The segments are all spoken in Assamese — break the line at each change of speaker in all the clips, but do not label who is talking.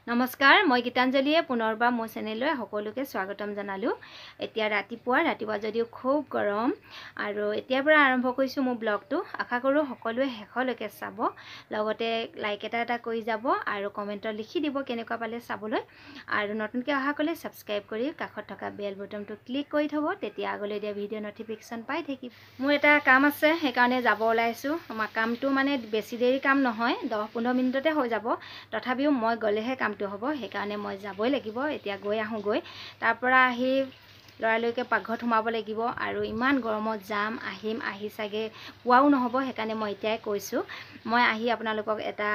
নমস্কাৰ মই গীতাঞ্জলিয়ে পুনৰবাৰ মোৰ চেনেললৈ সকলোকে স্বাগতম জনালো। এতিয়া ৰাতিপুৱা যদিও খুব গৰম আৰু এতিয়াৰ পৰা আৰম্ভ কৰিছো মোৰ ব্লগটো। আশা কৰো সকলোৱে শেষলৈকে চাব, লগতে লাইক এটা কৰি যাব আৰু কমেন্টত লিখি দিব কেনেকুৱা পালে চাবলৈ, আৰু নতুনকৈ অহা কলে সাবস্ক্ৰাইব কৰি কাষত থকা বেল বটনটো ক্লিক কৰি থব, তেতিয়া আগলৈ দিয়া ভিডিঅ' নটিফিকেশ্যন পাই থাকিব। মোৰ এটা কাম আছে, সেইকাৰণে যাব ওলাইছো। আমাৰ কামটো মানে বেছি দেৰি কাম নহয়, 10-15 মিনিটতে হৈ যাব। তথাপিও মই গ'লেহে কাম হ'ব, সেইকাৰণে মই যাবই লাগিব। এতিয়া গৈ আহোঁগৈ, তাৰ পৰা আহি লৰালৰিকৈ পাকঘৰত সোমাব লাগিব, আৰু ইমান গৰমত যাম আহি চাগে পোৱাও নহ'ব। সেইকাৰণে মই এতিয়াই কৈছোঁ, মই আহি আপোনালোকক এটা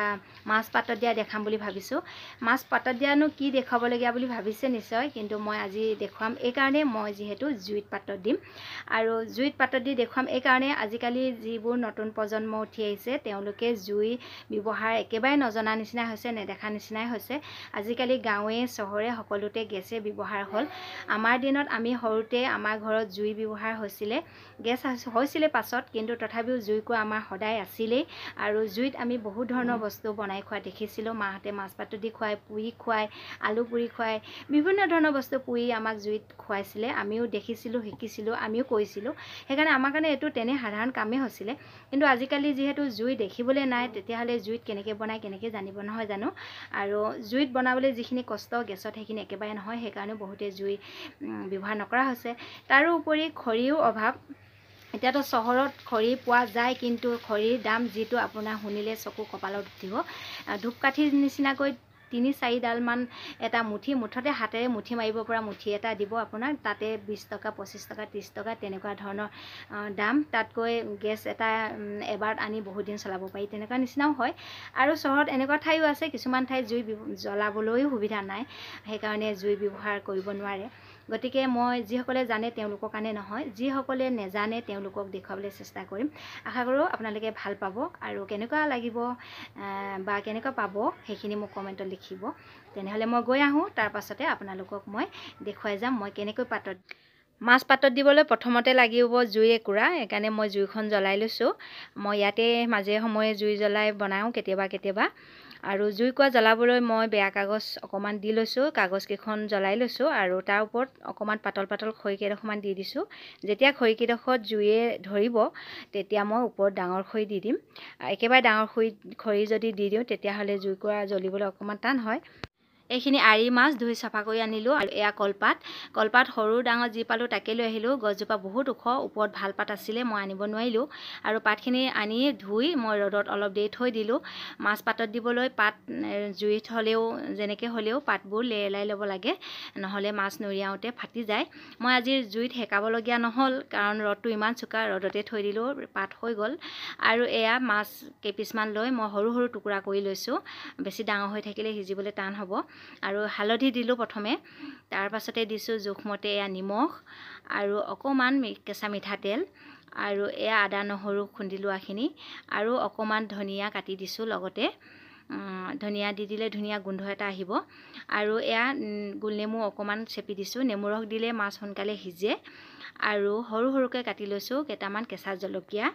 মাছ পাতত দিয়া দেখাম বুলি ভাবিছোঁ। মাছ পাতত দিয়ানো কি দেখুৱাবলগীয়া বুলি ভাবিছে নিশ্চয়, কিন্তু মই আজি দেখুৱাম এইকাৰণে, মই যিহেতু জুইত পাতত দিম। আৰু জুইত পাতত দি দেখুৱাম এইকাৰণে, আজিকালি যিবোৰ নতুন প্ৰজন্ম উঠি আহিছে তেওঁলোকে জুই ব্যৱহাৰ একেবাৰে নজনা নিচিনা হৈছে, নেদেখা নিচিনাই হৈছে। আজিকালি গাঁৱে চহৰে সকলোতে গেছে ব্যৱহাৰ হ'ল। আমাৰ দিনত আমি সৰুতে আমাৰ ঘৰত জুই ব্যৱহাৰ হৈছিলে, গেছ হৈছিলে পাছত, কিন্তু তথাপিও জুইকুৰা আমাৰ সদায় আছিলেই। আৰু জুইত আমি বহুত ধৰণৰ বস্তু বনাই খোৱা দেখিছিলোঁ। মাহঁতে মাছ পাতত দি খুৱাই, পুৰি খুৱাই, আলু পুৰি খুৱাই, বিভিন্ন ধৰণৰ বস্তু পুৰি আমাক জুইত খুৱাইছিলে। আমিও দেখিছিলোঁ, শিকিছিলোঁ, আমিও কৰিছিলোঁ। সেইকাৰণে আমাৰ কাৰণে এইটো তেনে সাধাৰণ কামেই হৈছিলে। কিন্তু আজিকালি যিহেতু জুই দেখিবলৈ নাই, তেতিয়াহ'লে জুইত কেনেকৈ বনায় কেনেকৈ জানিব নহয় জানো। আৰু জুইত বনাবলৈ যিখিনি কষ্ট গেছত সেইখিনি একেবাৰে নহয়, সেইকাৰণে বহুতে জুই ব্যৱহাৰ নকৰা হৈছে। তাৰোপৰি খৰিও অভাৱ। এতিয়াতো চহৰত খৰি পোৱা যায়, কিন্তু খৰিৰ দাম যিটো আপোনাৰ শুনিলে চকু কপালত উঠিব। ধূপকাঠিৰ নিচিনাকৈ 3-4 ডালমান এটা মুঠতে হাতেৰে মুঠি মাৰিব পৰা মুঠি এটা দিব আপোনাক, তাতে 20 টকা 25 টকা 30 টকা তেনেকুৱা ধৰণৰ দাম। তাতকৈ গেছ এটা এবাৰত আনি বহুত দিন চলাব পাৰি, তেনেকুৱা নিচিনাও হয়। আৰু চহৰত এনেকুৱা ঠাইও আছে, কিছুমান ঠাইত জুই জ্বলাবলৈও সুবিধা নাই, সেইকাৰণে জুই ব্যৱহাৰ কৰিব নোৱাৰে। গতিকে মই যিসকলে জানে তেওঁলোকৰ কাৰণে নহয়, যিসকলে নেজানে তেওঁলোকক দেখুৱাবলৈ চেষ্টা কৰিম। আশা কৰোঁ আপোনালোকে ভাল পাব, আৰু কেনেকুৱা লাগিব বা কেনেকুৱা পাব সেইখিনি মোক কমেণ্টত লিখিব। তেনেহ'লে মই গৈ আহোঁ, তাৰ পাছতে আপোনালোকক মই দেখুৱাই যাম মই কেনেকৈ পাতত। মাছ পাতত দিবলৈ প্ৰথমতে লাগিব জুই একুৰা, সেইকাৰণে মই জুইখন জ্বলাই লৈছোঁ। মই ইয়াতে মাজে সময়ে জুই জ্বলাই বনাওঁ কেতিয়াবা। আৰু জুইকুৰা জ্বলাবলৈ মই বেয়া কাগজ অকণমান দি লৈছোঁ, কাগজকেইখন জ্বলাই লৈছোঁ, আৰু তাৰ ওপৰত অকণমান পাতল খৰিকেইডোখৰমান দি দিছোঁ। যেতিয়া খৰিকেইডোখৰত জুইয়ে ধৰিব, তেতিয়া মই ওপৰত ডাঙৰ খৰি দি দিম। একেবাৰে ডাঙৰ খৰি যদি দি দিওঁ, তেতিয়াহ'লে জুইকুৰা জ্বলিবলৈ অকণমান টান হয়। এইখিনি আৰি মাছ ধুই চাফা কৰি আনিলোঁ, আৰু এয়া কলপাত সৰু ডাঙৰ যি পালোঁ তাকে লৈ আহিলোঁ। গছজোপা বহুত ওখ, ওপৰত ভাল পাত আছিলে, মই আনিব নোৱাৰিলোঁ। আৰু পাতখিনি আনি ধুই মই ৰ'দত অলপ দেৰি থৈ দিলোঁ। মাছ পাতত দিবলৈ পাত জুইত হ'লেও যেনেকৈ হ'লেও পাতবোৰ লেৰেলাই ল'ব লাগে, নহ'লে মাছ নুৰিয়াওঁতে ফাটি যায়। মই আজি জুইত সেকাবলগীয়া নহ'ল, কাৰণ ৰ'দটো ইমান চোকা, ৰ'দতে থৈ দিলোঁ, পাত হৈ গ'ল। আৰু এয়া মাছ কেইপিচমান লৈ মই সৰু টুকুৰা কৰি লৈছোঁ, বেছি ডাঙৰ হৈ থাকিলে সিজিবলৈ টান হ'ব। আৰু হালধি দিলোঁ প্ৰথমে, তাৰ পাছতে দিছোঁ জোখমতে এয়া নিমখ, আৰু অকণমান কেঁচা মিঠাতেল, আৰু এয়া আদা নহৰু খুন্দি লোৱাখিনি, আৰু অকণমান ধনিয়া কাটি দিছোঁ লগতে। ধনিয়া দি দিলে ধুনীয়া গোন্ধ এটা আহিব। আৰু এয়া গোলনেমু অকণমান চেপি দিছোঁ, নেমু ৰস দিলে মাছ সোনকালে সিজে। আৰু সৰুকৈ কাটি লৈছোঁ কেইটামান কেঁচা জলকীয়া।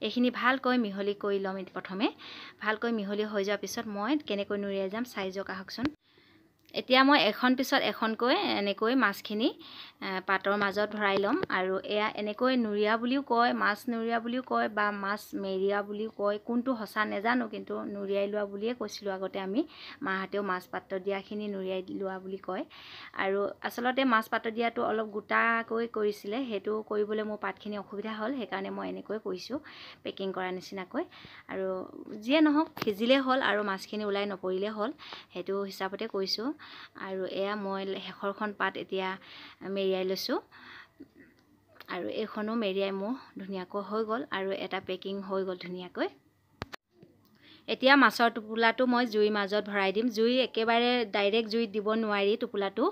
এইখিনি ভালকৈ মিহলি কৰি ল'ম প্ৰথমে। ভালকৈ মিহলি হৈ যোৱাৰ পিছত মই কেনেকৈ নুৰিয়াই যাম চাই যাওক আহকচোন। এতিয়া মই এখন পিছত এখনকৈ এনেকৈ মাছখিনি পাতৰ মাজত ভৰাই ল'ম। আৰু এয়া এনেকৈ নুৰিয়া বুলিও কয়, মাছ নুৰিয়া বুলিও কয়, বা মাছ মেৰিয়া বুলিও কয়। কোনটো সঁচা নেজানো, কিন্তু নুৰিয়াই লোৱা বুলিয়ে কৈছিলোঁ আগতে আমি। মাহঁতেও মাছ পাতত দিয়াখিনি নুৰিয়াই লোৱা বুলি কয়। আৰু আচলতে মাছ পাতত দিয়াটো অলপ গোটাকৈ কৰিছিলে, সেইটো কৰিবলৈ মোৰ পাতখিনি অসুবিধা হ'ল, সেইকাৰণে মই এনেকৈ কৰিছোঁ, পেকিং কৰা নিচিনাকৈ। আৰু যিয়ে নহওক সিজিলেই হ'ল, আৰু মাছখিনি ওলাই নপৰিলে হ'ল, সেইটো হিচাপতে কৰিছোঁ। আৰু এয়া মই শেষৰখন পাত এতিয়া মেৰিয়াই লৈছোঁ, আৰু এইখনো মেৰিয়াই মোৰ ধুনীয়াকৈ হৈ গ'ল, আৰু এটা পেকিং হৈ গ'ল ধুনীয়াকৈ। এতিয়া মাছৰ টোপোলাটো মই জুইৰ মাজত ভৰাই দিম। জুই একেবাৰে ডাইৰেক্ট জুইত দিব নোৱাৰি টোপোলাটো।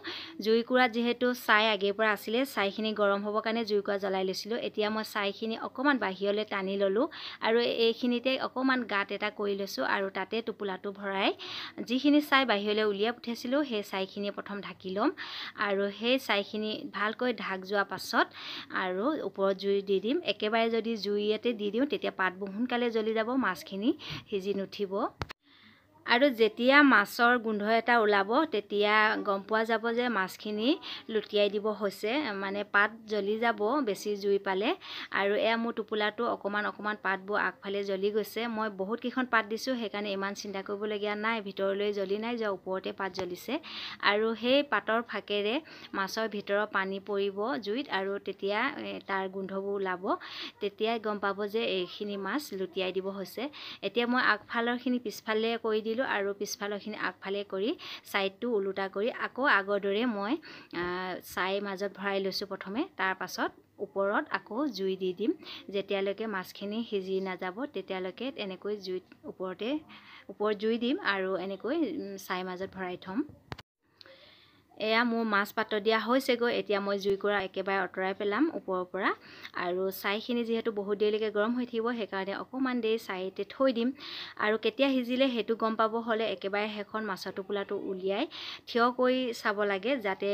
জুইকুৰাত যিহেতু ছাই আগেৰ পৰা আছিলে, ছাইখিনি গৰম হ'বৰ কাৰণে জুইকুৰা জ্বলাই লৈছিলোঁ। এতিয়া মই ছাইখিনি অকণমান বাহিৰলৈ টানি ল'লোঁ, আৰু এইখিনিতে অকণমান গাঁত এটা কৰি লৈছোঁ, আৰু তাতে টোপোলাটো ভৰাই যিখিনি ছাই বাহিৰলৈ উলিয়াই পঠিয়াইছিলোঁ, সেই ছাইখিনি প্ৰথম ঢাকি ল'ম। আৰু সেই ছাইখিনি ভালকৈ ঢাক যোৱাৰ পাছত আৰু ওপৰত জুই দি দিম। একেবাৰে যদি জুইতে দি দিওঁ, তেতিয়া পাতবোৰ সোনকালে জ্বলি যাব, মাছখিনি সিজি নুঠিব। আৰু যেতিয়া মাছৰ গোন্ধ এটা ওলাব তেতিয়া গম পোৱা যাব যে মাছখিনি লুটিয়াই দিব হৈছে, মানে পাত জ্বলি যাব বেছি জুই পালে। আৰু এয়া মোৰ টোপোলাটো অকণমান পাতবোৰ আগফালে জ্বলি গৈছে। মই বহুতকেইখন পাত দিছোঁ, সেইকাৰণে ইমান চিন্তা কৰিবলগীয়া নাই, ভিতৰলৈ জ্বলি নাই যোৱা, ওপৰতে পাত জ্বলিছে। আৰু সেই পাতৰ ফাকেৰে মাছৰ ভিতৰৰ পানী পৰিব জুইত, আৰু তেতিয়া তাৰ গোন্ধবোৰ ওলাব। তেতিয়াই গম পাব যে এইখিনি মাছ লুটিয়াই দিব হৈছে। এতিয়া মই আগফালৰখিনি পিছফালে কৰি দিলোঁ, আৰু পিছফালৰখিনি আগফালে কৰি ছাইডটো ওলোটা কৰি আকৌ আগৰ দৰে মই ছাই মাজত ভৰাই লৈছোঁ প্ৰথমে। তাৰ পাছত ওপৰত আকৌ জুই দি দিম। যেতিয়ালৈকে মাছখিনি সিজি নাযাব তেতিয়ালৈকে এনেকৈ ওপৰত জুই দিম আৰু এনেকৈ ছাই মাজত ভৰাই থ'ম। এয়া মোৰ মাছ পাতত দিয়া হৈছেগৈ। এতিয়া মই জুইকুৰা একেবাৰে আঁতৰাই পেলাম ওপৰৰ পৰা। আৰু ছাইখিনি যিহেতু বহুত দেৰিলৈকে গৰম হৈ থাকিব, সেইকাৰণে অকণমান দেৰি ছাইতে থৈ দিম। আৰু কেতিয়া সিজিলে সেইটো গম পাব হ'লে একেবাৰে শেষত মাছৰ টোপোলাটো উলিয়াই থিয় কৰি চাব লাগে, যাতে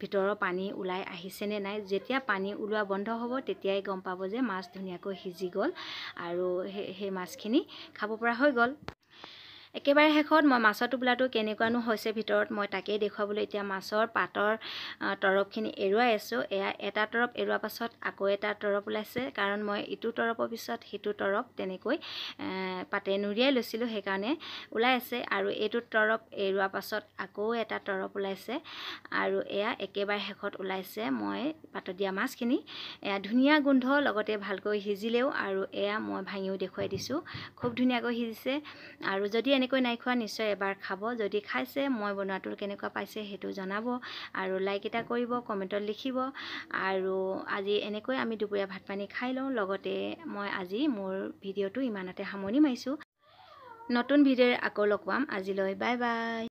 ভিতৰৰ পানী ওলাই আহিছেনে নাই। যেতিয়া পানী ওলোৱা বন্ধ হ'ব তেতিয়াই গম পাব যে মাছ ধুনীয়াকৈ সিজি গ'ল আৰু সেই মাছখিনি খাব পৰা হৈ গ'ল। একেবাৰে শেষত মই মাছৰ টোপোলাটো কেনেকুৱানো হৈছে ভিতৰত, মই তাকেই দেখুৱাবলৈ এতিয়া মাছৰ পাতৰ তৰপখিনি এৰুৱাই আছোঁ। এয়া এটা তৰপ এৰুৱাৰ পাছত আকৌ এটা তৰপ ওলাইছে, কাৰণ মই ইটো তৰপৰ পিছত সিটো তৰপ তেনেকৈ পাতে নুৰিয়াই লৈছিলোঁ, সেইকাৰণে ওলাই আছে। আৰু এইটো তৰপ এৰুৱাৰ পাছত আকৌ এটা তৰপ ওলাইছে, আৰু এয়া একেবাৰে শেষত ওলাইছে মই পাতত দিয়া মাছখিনি। এয়া ধুনীয়া গোন্ধ, লগতে ভালকৈ সিজিলেও। আৰু এয়া মই ভাঙিও দেখুৱাই দিছোঁ, খুব ধুনীয়াকৈ সিজিছে। আৰু যদি এনেকৈ নাই খোৱা নিশ্চয় এবাৰ খাব। যদি খাইছে মই বনোৱাটো কেনেকুৱা পাইছে সেইটো জনাব, আৰু লাইক এটা কৰিব, কমেণ্টত লিখিব। আৰু আজি এনেকৈ আমি দুপৰীয়া ভাত পানী খাই লওঁ। লগতে মই আজি মোৰ ভিডিঅ'টো ইমানতে সামৰণি মাৰিছোঁ। নতুন ভিডিঅ'ৰে আকৌ লগ পাম। আজিলৈ বাই বাই।